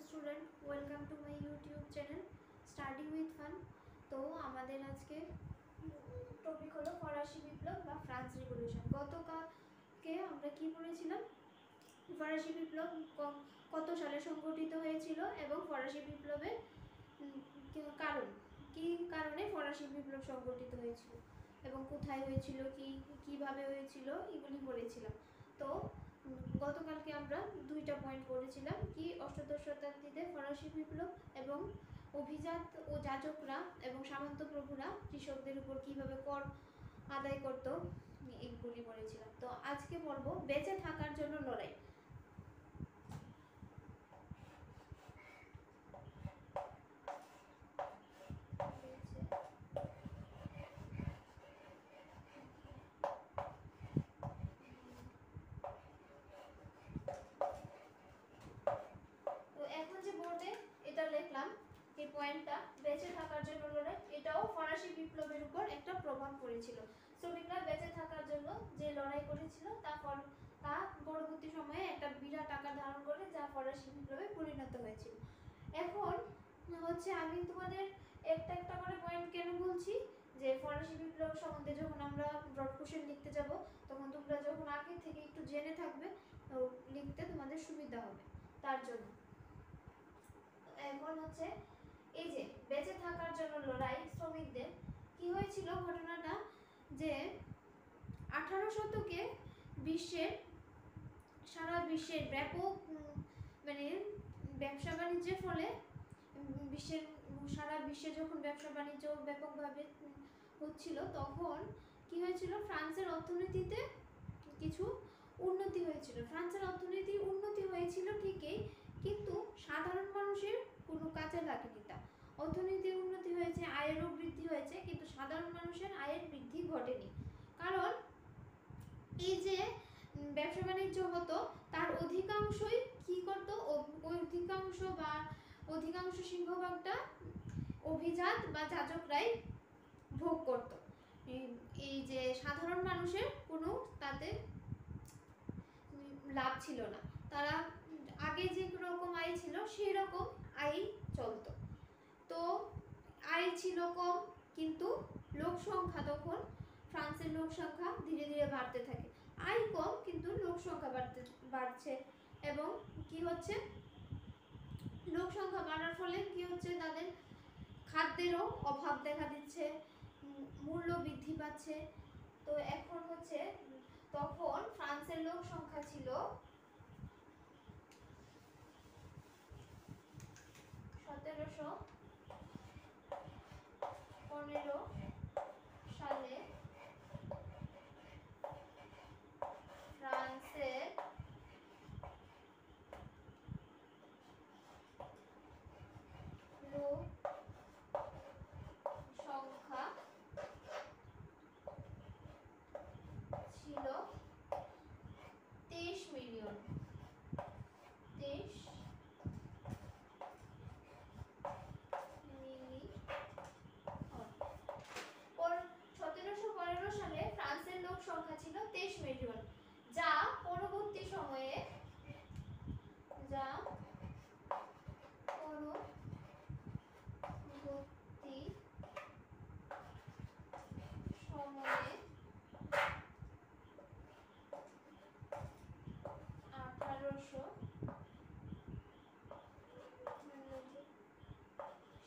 Student, welcome to my YouTube channel study with fun. তো আমাদের আজকে টপিক হলো ফরাসি বিপ্লব বা ফ্রান্স রিভলিউশন। গতকালকে আমরা কি পড়েছিলাম? ফরাসি বিপ্লব কত সালে সংঘটিত হয়েছিল এবং ফরাসি বিপ্লবের কারণ কি কারণে ফরাসি বিপ্লব সংঘটিত হয়েছিল এবং কোথায় হয়েছিল, কিভাবে হয়েছিল, এগুলি পড়েছিলাম। তো গতকালকে আমরা দুইটা পয়েন্ট পড়েছিলাম, কি অষ্টাদশ শতাব্দীতে ফরাসি বিপ্লব এবং অভিজাত ও যাজকরা এবং সামন্ত প্রভুরা কৃষকদের উপর কিভাবে কর আদায় করত, এইগুলি পড়েছিলাম। তো আজকে পড়ব বেঁচে থাকার জন্য লড়াই। এখন যে বোর্ডে এটা লিখলাম, এই পয়েন্টটা বেঁচে থাকার জন্য লড়াই, এটাও ফরাসি বিপ্লবের উপর একটা প্রভাব পড়েছিল। শ্রমিকরা বেঁচে থাকার জন্য যে লড়াই করেছিল তা পরবর্তী সময়ে একটা বিরাট আকার ধারণ করে, যা ফরাসি বিপ্লবে পরিণত হয়েছিল। এখন হচ্ছে আমি তোমাদের একটা একটা করে পয়েন্ট কেন বলছি, যে ফরাসি বিপ্লব সম্বন্ধে যখন আমরা ব্রড কোশ্চেন লিখতে যাব, তখন তোমরা যখন আগে থেকে একটু জেনে থাকবে, লিখতে তোমাদের সুবিধা হবে, তার জন্য। এখন হচ্ছে এই যে বেঁচে থাকার জন্য লড়াই, শ্রমিকদের কি হয়েছিল ঘটনাটা, যে 18 শতকে সারা বিশ্বের ব্যাপক মানে ব্যবসা বাণিজ্যের ফলে সারা বিশ্বে যখন ব্যবসা বাণিজ্য ব্যাপকভাবে হচ্ছিল, তখন কি হয়েছিল, ফ্রান্সের অর্থনীতিতে কিছু উন্নতি হয়েছিল। ফ্রান্সের অর্থনীতি উন্নতি হয়েছিল ঠিকই, কিন্তু সাধারণ মানুষের কোনো কাজে লাগেনি তা। অর্থনীতির উন্নতি হয়েছে, আয়েরও বৃদ্ধি হয়েছে, কিন্তু সাধারণ মানুষের আয়ের বৃদ্ধি ঘটেনি। কারণ এই যে ব্যবসা বাণিজ্য হতো, তার অধিকাংশই কি করত, অধিকাংশ সিংহভাগটা অভিজাত বা যাজকরাই ভোগ করত। এই যে সাধারণ মানুষের কোনো তাতে লাভ ছিল না। তারা আগে যে রকম আয় ছিল সেই রকম আয় চলতো। তো আয় ছিল কম, কিন্তু লোক সংখ্যা, তখন ফ্রান্সের লোক সংখ্যা ধীরে ধীরে বাড়তে থাকে। আয় কম কিন্তু লোক সংখ্যা বাড়ছে, এবং কি হচ্ছে, লোক সংখ্যা বাড়ার ফলে কি হচ্ছে, তাদের খাদ্যেরও অভাব দেখা দিচ্ছে, মূল্য বৃদ্ধি পাচ্ছে। তো এখন হচ্ছে, তখন ফ্রান্সের লোক সংখ্যা ছিল 1715 সালে ফ্রান্সের লোক সংখ্যা ছিল 23 মিলিয়ন। 1715 সালে ফ্রান্সের লোক সংখ্যা ছিল 23 মিলিয়ন, যা পরবর্তী সময়ে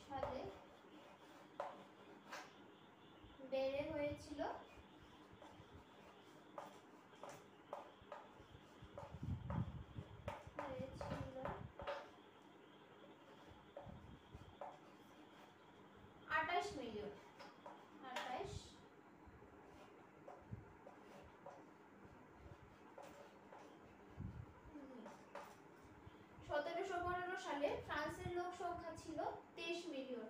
সালে বেড়ে হয়েছিল 28 মিলিয়ন। 1715 সালে ফ্রান্সের লোক সংখ্যা ছিল 23 মিলিয়ন।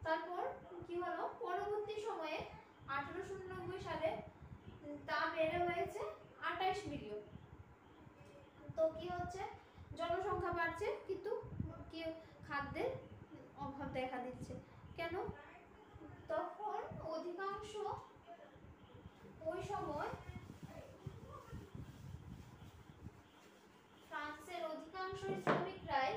তারপর কি হলো, পরবর্তী সময়ে 1890 সালে তা বেড়ে হয়েছে 28 মিলিয়ন। তো কি হচ্ছে, জনসংখ্যা বাড়ছে, কিন্তু কি খাদ্যের অভাব দেখা দিচ্ছে। কেন? তখন অধিকাংশ ওই সময় ফ্রান্সের অধিকাংশ শ্রমিকরাই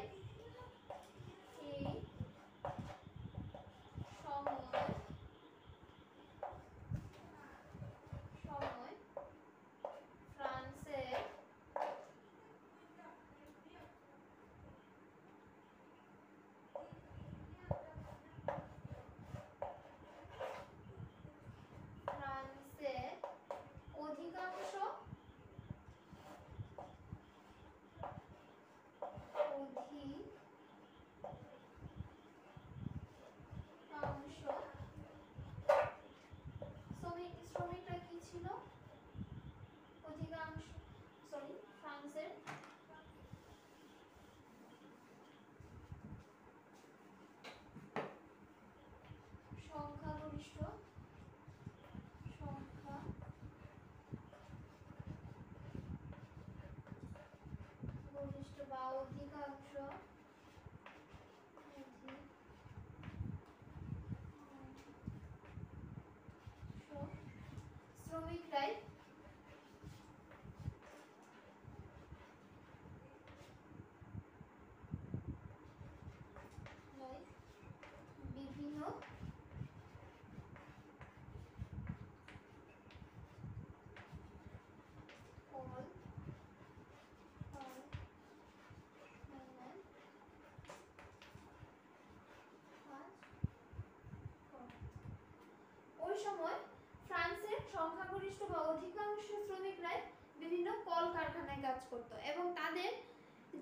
কাজ করত এবং তাদের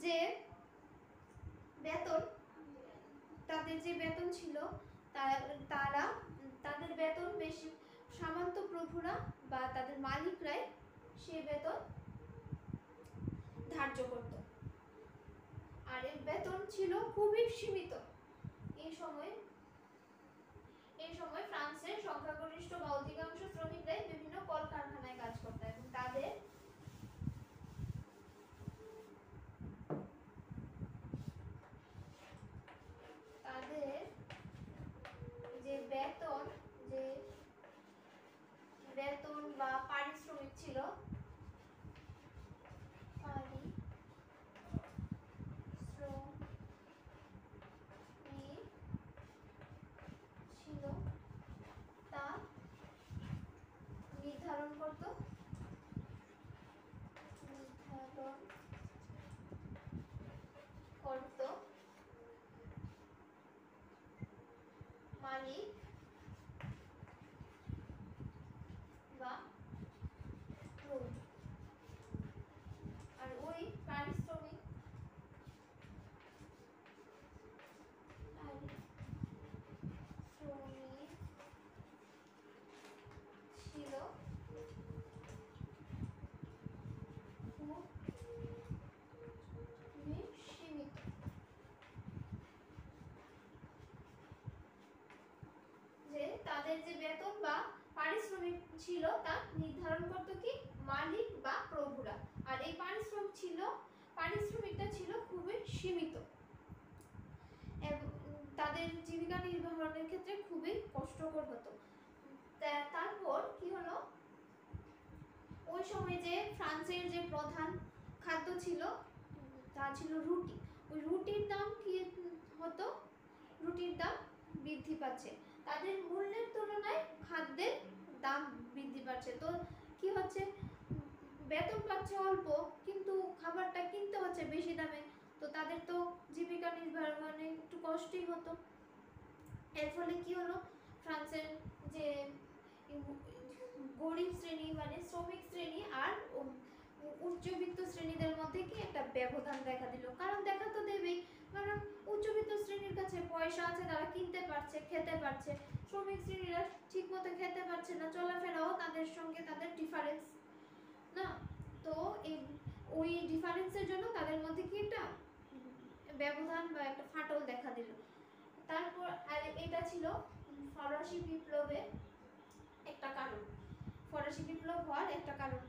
যে বেতন ছিল তারা তাদের বেতন বেশি সামন্ত প্রভুরা বা তাদের মালিকরাই সেই বেতন ধার্য করত। আর এর বেতন ছিল খুবই সীমিত। এই সময় ফ্রান্সের সংখ্যাগরিষ্ঠ বা অধিকাংশ শ্রমিকরাই বিভিন্ন কলকারখানায় কাজ করত এবং তাদের যে বেতন বা পারিশ্রমিক ছিল তা নির্ধারণ করত মালিক বা প্রভু। আর ওই পারিশ্রমিক ছিল খুবই সীমিত। যে তাদের যে বেতন বা পারিশ্রমিক ছিল তা নির্ধারণ করত কি মালিক বা প্রভুরা। আর এই পারিশ্রমিকটা ছিল খুবই সীমিত এবং তাদের জীবিকা নির্বাহের ক্ষেত্রে খুবই কষ্টকর হতো। তারপর কি হলো, ওই সময় যে ফ্রান্সের যে প্রধান খাদ্য ছিল তা ছিল রুটি। ওই রুটির দাম কি হতো, রুটির দাম বৃদ্ধি পাচ্ছে, তাদের মূল্যের তুলনায় খাদ্যের দাম বৃদ্ধি পাচ্ছে। তো কি হচ্ছে, বেতন পাচ্ছে অল্প কিন্তু খাবারটা কিনতে হচ্ছে বেশি দামে, তো তাদের তো জীবিকা নির্বাহনে একটু কষ্টই হতো। এর ফলে কি হলো, ফ্রান্সের যে গরিব শ্রেণী মানে শ্রমিক শ্রেণী আর উচ্চবিত্ত শ্রেণীদের মধ্যে কি একটা ব্যবধান দেখা দিল। কারণ দেখা তো দেবেই, কারণ উচ্চবিত্ত শ্রেণীর কাছে পয়সা আছে, তারা কিনতে পারছে, খেতে পারছে। শ্রমিক শ্রেণীরা ঠিক মতো খেতে পারছে না, চলাফেরাও তাদের সঙ্গে তাদের ডিফারেন্স না। তো ওই ডিফারেন্সের জন্য তাদের মধ্যে কি একটা ব্যবধান বা একটা ফাটল দেখা দিল। তারপর আর এটা ছিল ফরাসি বিপ্লবের একটা কারণ, ফরাসি বিপ্লব হওয়ার একটা কারণ।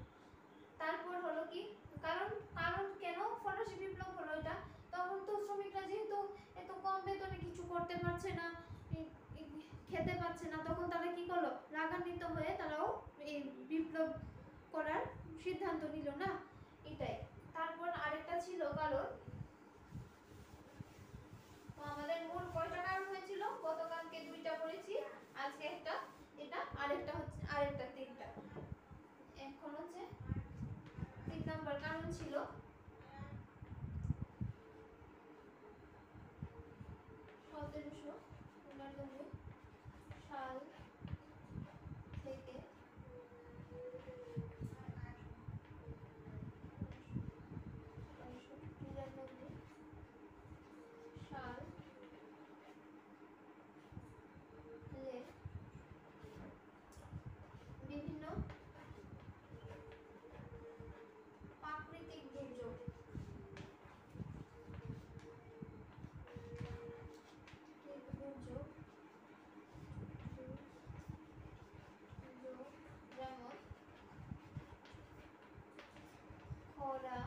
তারপর হলো কি, কারণ কেন ফরাসি বিপ্লব হলো এটা, তখন তো শ্রমিকরা যেহেতু এত কম বেতনে কিছু করতে পারছে না, খেতে পারছে না, তখন তারা কি করলো, রাগান্বিত হয়ে তারাও এই বিপ্লব করার সিদ্ধান্ত নিল না, এটাই। তারপর আরেকটা ছিল কারণ, আমাদের মোট কয়টা কারণ হয়েছিল, গতকালকে 2টা করেছি, আজকে একটা, এটা আরেকটা হচ্ছে, আরেকটা 3টা। এখন হচ্ছে 3 নাম্বার কারণ ছিল 1799 সাল থেকে 1999 সাল বিভিন্ন প্রাকৃতিক দুর্যোগ যেমন খরা,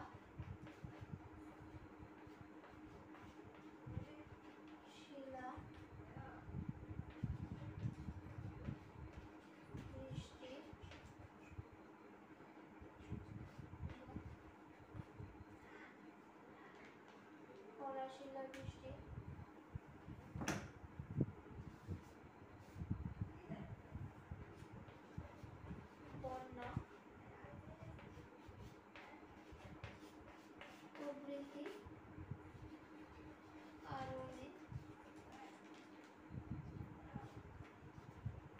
শিলা বৃষ্টি, খরা, শিলা বৃষ্টি, বন্যা প্রভৃতি কারণে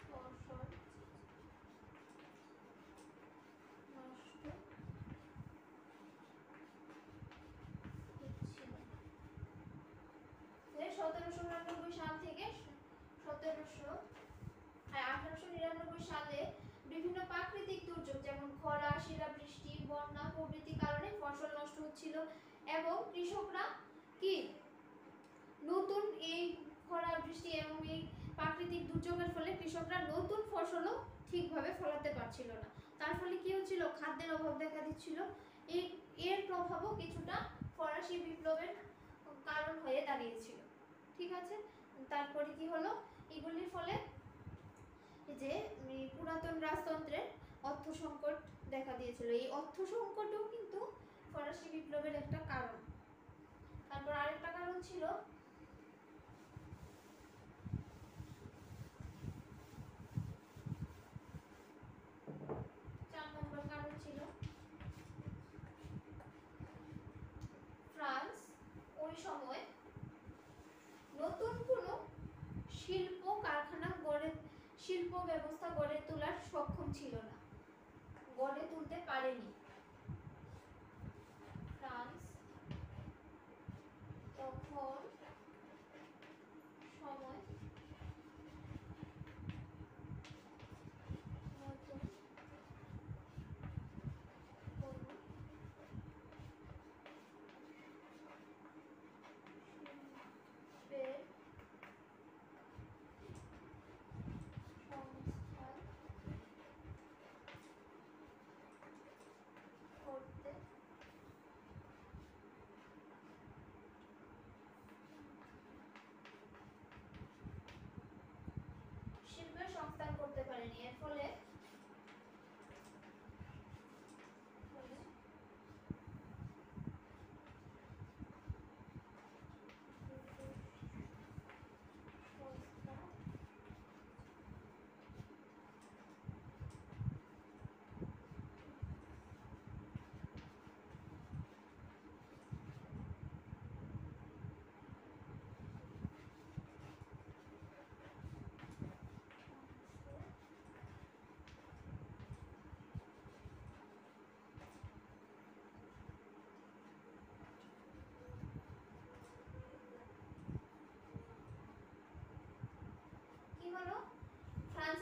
ফসল নষ্ট সাল থেকে 1899 সালে বিভিন্ন প্রাকৃতিক দুর্যোগ যেমন খরা, শিলাবৃষ্টি, বন্যা প্রভৃতি কারণে ফসল নষ্ট হচ্ছিল এবং কৃষকরা কি নতুন এই খরা, বৃষ্টি এবং এই প্রাকৃতিক দুর্যোগের ফলে কৃষকরা নতুন ফসলও ঠিকভাবে ফলাতে পারছিল না। তার ফলে কি হচ্ছিল, খাদ্যের অভাব দেখা দিচ্ছিল। এর প্রভাবও কিছুটা ফরাসি বিপ্লবের কারণ হয়ে দাঁড়িয়েছিল। ঠিক আছে, তারপরে কি হলো, এগুলির ফলে যে পুরাতন রাজতন্ত্রের অর্থ সংকট দেখা দিয়েছিল। এই অর্থ সংকটও কিন্তু ফরাসি বিপ্লবের একটা কারণ। তারপর আরেকটা কারণ ছিল ফ্রান্স ওই সময় নতুন কোনো শিল্প কারখানা শিল্প ব্যবস্থা গড়ে তোলার সক্ষম ছিল না, গড়ে তুলতে পারেনি। ফ্রান্স তখন সময় নতুন কোনো শিল্পের সংস্থান করতে পারেনি। এর ফলে কি হলো, ফ্রান্স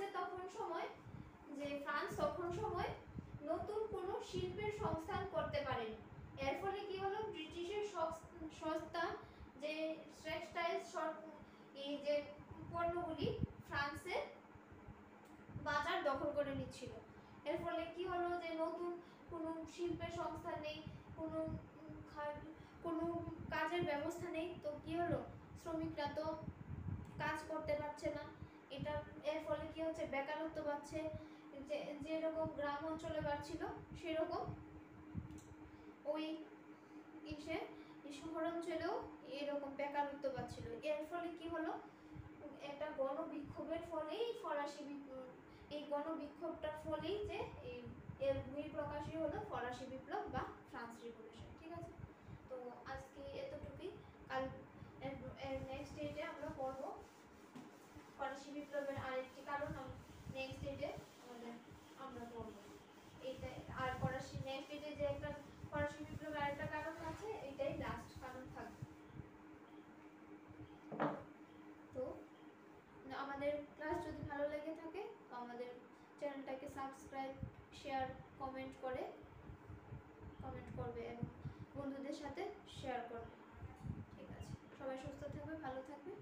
তখন সময় নতুন কোনো শিল্পের সংস্থান করতে পারেনি। এর ফলে কি হলো, ব্রিটিশের সস্তা যে টেক্সটাইলস এই যে পণ্যগুলি ফ্রান্সের বাজার দখল করে নিচ্ছিল। এর ফলে কি হলো, যে নতুন কোনো শিল্পের সংস্থা নেই, কোনো কাজের ব্যবস্থা নেই, তো কি হলো, শ্রমিকরা তো কাজ করতে পারছে না। এর ফলে কি হচ্ছে, বেকারত্ব বাড়ছে। যেরকম গ্রাম অঞ্চলে বাড়ছিল সেরকম ওই শহর অঞ্চলেও এরকম বেকারত্ব বাড়ছিল। এর ফলে কি হলো, একটা গণবিক্ষোভের ফলেই এই গণবিক্ষোভটার ফলেই যে এর বহিঃপ্রকাশই হলো ফরাসি বিপ্লব বা ফ্রান্স রিভলিউশন। ঠিক আছে, তো আজকে এতটুকুই। কাল নেক্সট ডেটে আমরা পড়বো ফরাসি বিপ্লবের আরেকটি কারণ। নেক্সট ডেটে আমরা পড়বো এইটাই। আর নেক্সট ডেটে যে একটা ফরাসি বিপ্লবের আরেকটা কারণ আছে, এটাই লাস্ট কারণ থাকবে। তো আমাদের ক্লাস যদি ভালো লেগে থাকে তো আমাদের চ্যানেলটাকে সাবস্ক্রাইব, শেয়ার, কমেন্ট করবে এবং বন্ধুদের সাথে শেয়ার করবে। ঠিক আছে, সবাই সুস্থ থাকবে, ভালো থাকবে।